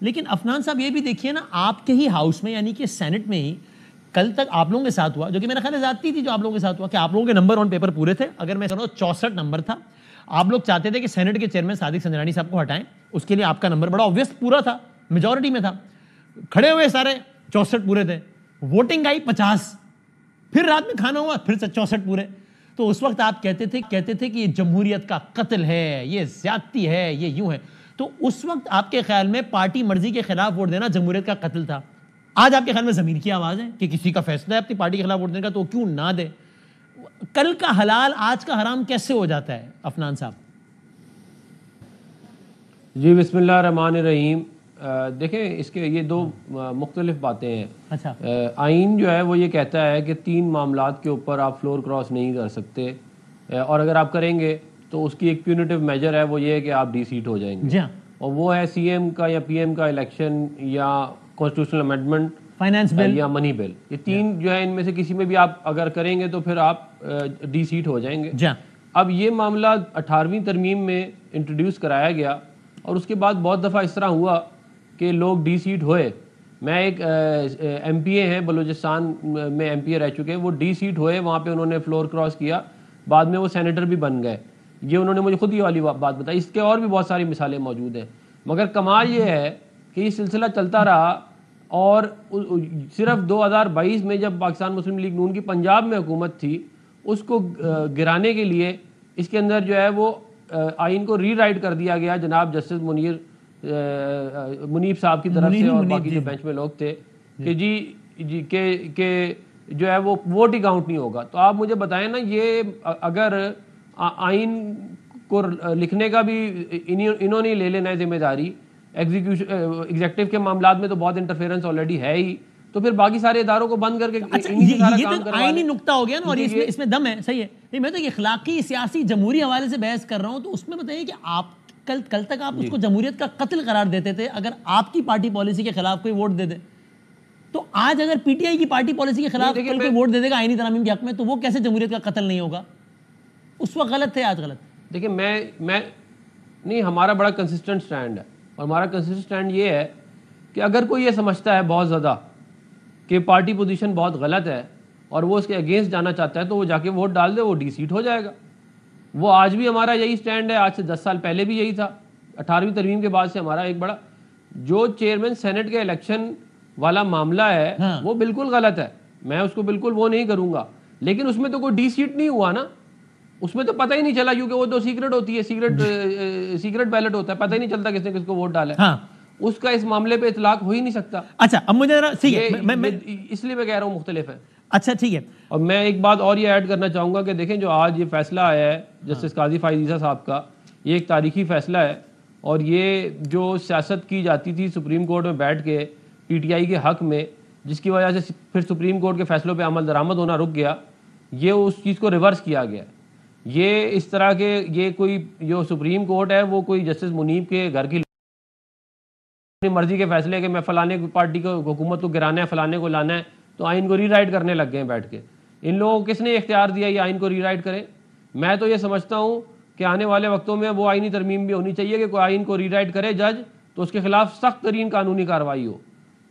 लेकिन अफनान साहब ये भी देखिए ना, आपके ही हाउस में यानी कि सेनेट में ही कल तक आप लोगों के साथ हुआ, जो कि मेरा ख्याल ज्यादती थी जो आप लोगों के साथ हुआ, कि आप लोगों के नंबर ऑन पेपर पूरे थे। अगर मैं 64 नंबर था, आप लोग चाहते थे कि सेनेट के चेयरमैन सादिक संजरानी साहब को हटाएं, उसके लिए आपका नंबर बड़ा ऑब्वियस पूरा था, मेजोरिटी में था, खड़े हुए सारे 64 पूरे थे, वोटिंग आई 50, फिर रात में खाना हुआ फिर 64 पूरे। तो उस वक्त आप कहते थे कि ये जमहूरियत का कत्ल है, ये ज्यादती है, ये यूं है। तो उस वक्त आपके ख्याल में पार्टी मर्जी के खिलाफ वोट देना जमहूरियत का कत्ल था। आज आपके ख्याल में जमीन की आवाज है कि किसी का फैसला है अपनी पार्टी के खिलाफ वोट देने का, तो क्यों ना दे? कल का हलाल आज का हराम कैसे हो जाता है अफनान साहब? जी बिस्मिल्लाह रहमान रहीम। देखें, इसके ये दो मुख्तलिफ बातें हैं। अच्छा, आइन जो है वो ये कहता है कि 3 मामलात के ऊपर आप फ्लोर क्रॉस नहीं कर सकते, और अगर आप करेंगे तो उसकी एक प्यूनिटिव मेजर है, वो ये है कि आप डी-सीट हो जाएंगे। जी हाँ, और वो है सीएम का या पीएम का इलेक्शन या कॉन्स्टिट्यूशनल अमेंडमेंट फाइनेंस बिल या मनी बिल। ये 3 जो है इनमें से किसी में भी आप अगर करेंगे तो फिर आप डी-सीट हो जाएंगे। जी हाँ, अब ये मामला 18वीं तरमीम में इंट्रोड्यूस कराया गया और उसके बाद बहुत दफ़ा इस तरह हुआ कि लोग डी-सीट हुए। मैं एक एमपीए हैं बलूचिस्तान में, एमपीए रह चुके हैं, वो डी-सीट हुए, वहाँ पे उन्होंने फ्लोर क्रॉस किया, बाद में वो सेनेटर भी बन गए। ये उन्होंने मुझे खुद ही वाली बात बताई। इसके और भी बहुत सारी मिसालें मौजूद हैं, मगर कमाल ये है कि ये सिलसिला चलता रहा और सिर्फ 2022 में जब पाकिस्तान मुस्लिम लीग नून की पंजाब में हुकूमत थी, उसको गिराने के लिए इसके अंदर जो है वो आइन को रीराइट कर दिया गया जनाब जस्टिस मुनीब साहब की तरफ से और बाकी जो बेंच में लोग थे कि जी के जो है वो वोट ही काउंट नहीं होगा। तो आप मुझे बताएं ना, ये अगर आइन को लिखने का भी इन्होंने ले लेना है जिम्मेदारी, एग्जीक्यूटिव के मामलात में तो बहुत इंटरफेरेंस ऑलरेडी है ही, तो फिर बाकी सारे इदारों को बंद करके अच्छा, ये तो आईनी नुक्ता हो गया ना, और इसमें दम है, सही है। नहीं, मैं तो ये इखलाकी सियासी जमहूरी हवाले से बहस कर रहा हूं, तो उसमें बताइए कि आप कल तक आप उसको जमहूरियत का कत्ल करार देते थे अगर आपकी पार्टी पॉलिसी के खिलाफ कोई वोट दे दे। तो आज अगर पीटीआई की पार्टी पॉलिसी के खिलाफ कल कोई वोट दे देगा आईनी तरामीम के हक में, तो वो कैसे जमहूरियत का कत्ल नहीं होगा? उस वक्त गलत थे, आज गलत। देखिए, मैं नहीं, हमारा बड़ा कंसिस्टेंट स्टैंड है, और हमारा कंसिस्टेंट स्टैंड ये है कि अगर कोई ये समझता है बहुत ज़्यादा कि पार्टी पोजीशन बहुत गलत है और वो उसके अगेंस्ट जाना चाहता है, तो वो जाके वोट डाल दे, वो डी-सीट हो जाएगा। वो आज भी हमारा यही स्टैंड है, आज से 10 साल पहले भी यही था। 18वीं तरमीम के बाद से हमारा एक बड़ा, जो चेयरमैन सेनेट के इलेक्शन वाला मामला है, हाँ, वो बिल्कुल गलत है, मैं उसको बिल्कुल वो नहीं करूंगा, लेकिन उसमें तो कोई डी-सीट नहीं हुआ ना, उसमें तो पता ही नहीं चला, क्योंकि वो तो सीक्रेट होती है, सीक्रेट बैलेट होता है, पता ही नहीं चलता किसने किसको वोट डाला है। हाँ, उसका इस मामले पे इतलाक हो ही नहीं सकता। अच्छा, अब मुझे जरा ठीक है, इसलिए मैं कह रहा हूँ मुख्तलिफ है। अच्छा, ठीक है। और मैं एक बात और ये ऐड करना चाहूँगा कि देखें, जो आज ये फैसला आया है जस्टिस काजी फाइज ईसा साहब का, ये एक तारीखी फैसला है, और ये जो सियासत की जाती थी सुप्रीम कोर्ट में बैठ के पीटीआई के हक में, जिसकी वजह से फिर सुप्रीम कोर्ट के फैसलों पर अमल दरामद होना रुक गया, ये उस चीज़ को रिवर्स किया गया। ये इस तरह के, ये कोई जो सुप्रीम कोर्ट है वो कोई जस्टिस मुनीब के घर की अपनी मर्जी के फैसले कि मैं फलाने पार्टी को, हुकूमत को गिराना है, फलाने को लाना है, तो आइन को रीराइट करने लग गए हैं बैठ के। इन लोगों को किसने इख्तियार दिया ये आइन को रीराइट करें? मैं तो ये समझता हूँ कि आने वाले वक्तों में वो आइनी तरमीम भी होनी चाहिए कि कोई आइन को रीराइट करे जज, तो उसके खिलाफ सख्त तरीन कानूनी कार्रवाई हो।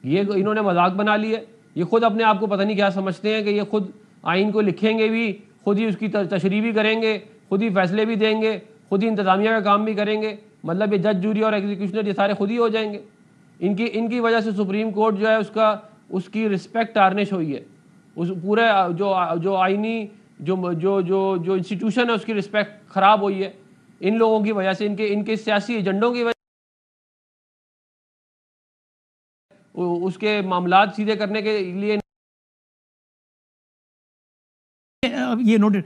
ये इन्होंने मजाक बना लिया, ये खुद अपने आप को पता नहीं क्या समझते हैं कि ये खुद आइन को लिखेंगे भी, खुद ही उसकी तशरीह भी करेंगे, खुद ही फैसले भी देंगे, खुद ही इंतजामिया का काम भी करेंगे, मतलब ये जज, जूरी और एग्जीक्यूशनर ये सारे खुद ही हो जाएंगे। इनकी वजह से सुप्रीम कोर्ट जो है उसकी रिस्पेक्ट टार्निश हुई है, उस पूरे जो आईनी जो इंस्टीट्यूशन है उसकी रिस्पेक्ट खराब हुई है इन लोगों की वजह से, इनके सियासी एजेंडों की वजह उसके मामलात सीधे करने के लिए। ये नोटेड।